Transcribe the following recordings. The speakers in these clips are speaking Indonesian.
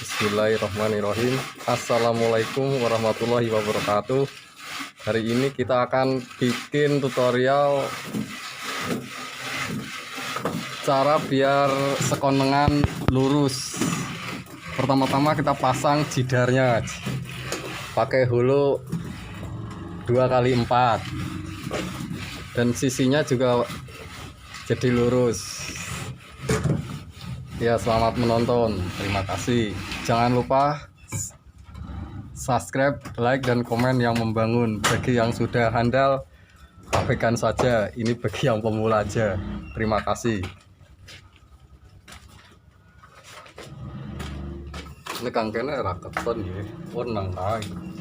Bismillahirrahmanirrahim. Assalamualaikum warahmatullahi wabarakatuh. Hari ini kita akan bikin tutorial cara biar skonengan lurus. Pertama-tama kita pasang jidarnya pakai holo 2x4 dan sisinya juga jadi lurus. Ya, selamat menonton. Terima kasih. Jangan lupa subscribe, like, dan komen yang membangun. Bagi yang sudah handal, abaikan saja. Ini bagi yang pemula aja. Terima kasih. Ini kangkene raketon ya. Warna lain.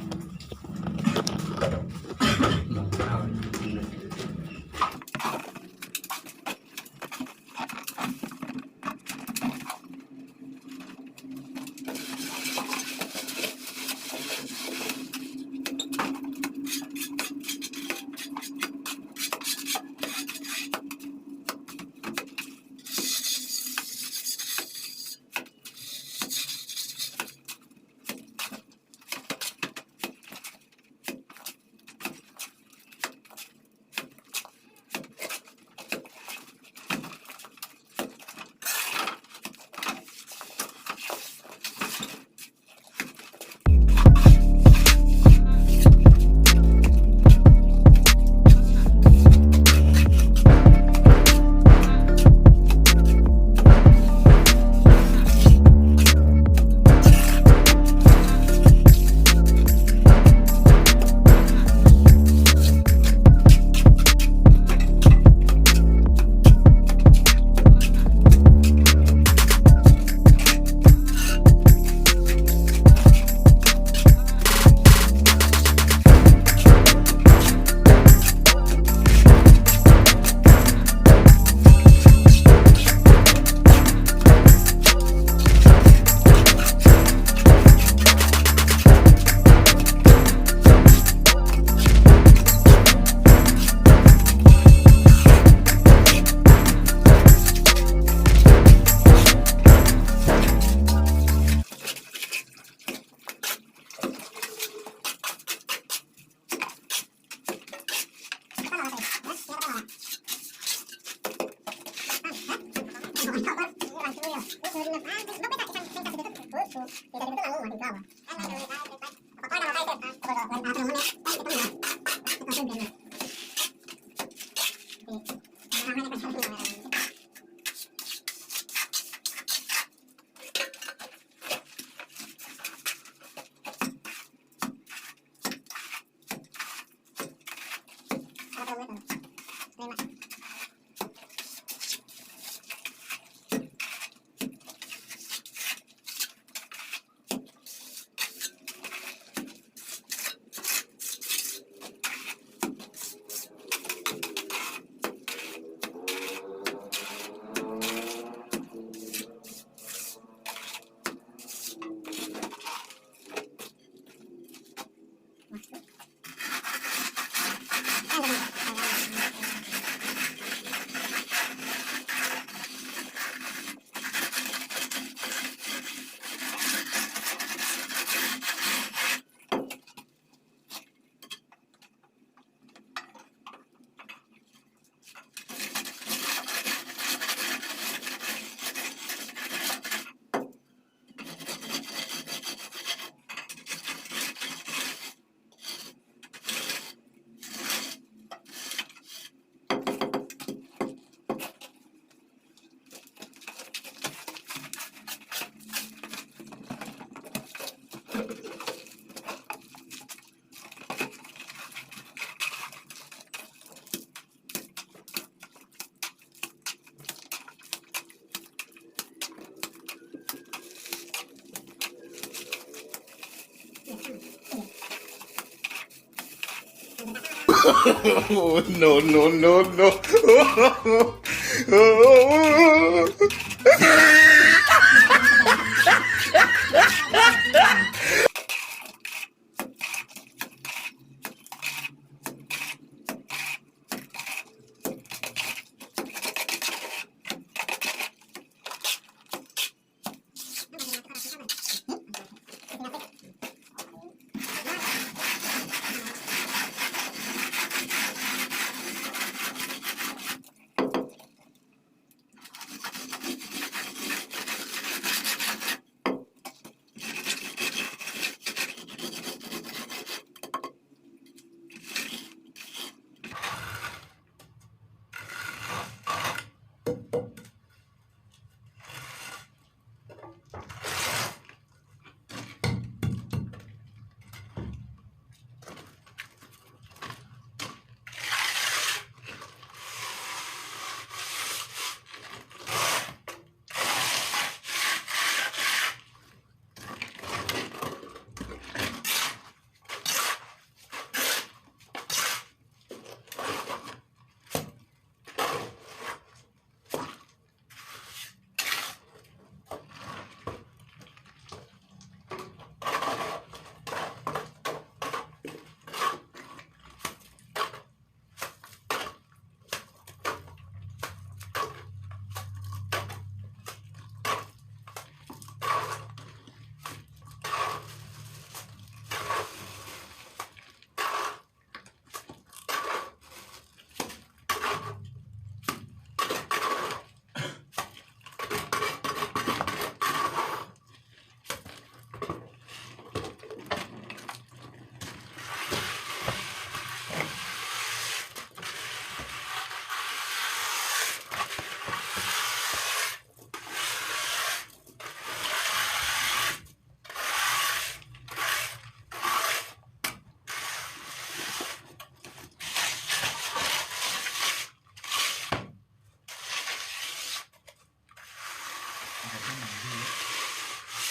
No, no, no, no.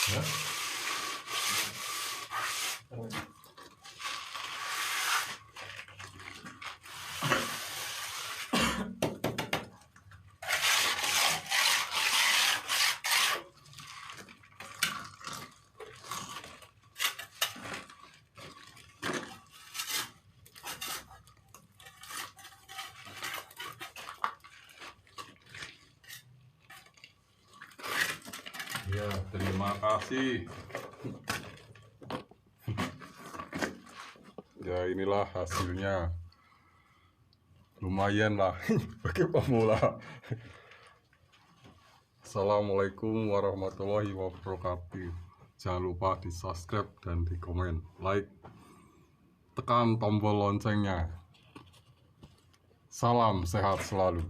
Ya. Ya, terima kasih. Ya, inilah hasilnya. Lumayan lah bagi pemula. Assalamualaikum warahmatullahi wabarakatuh. Jangan lupa di subscribe dan di komen, like, tekan tombol loncengnya. Salam sehat selalu.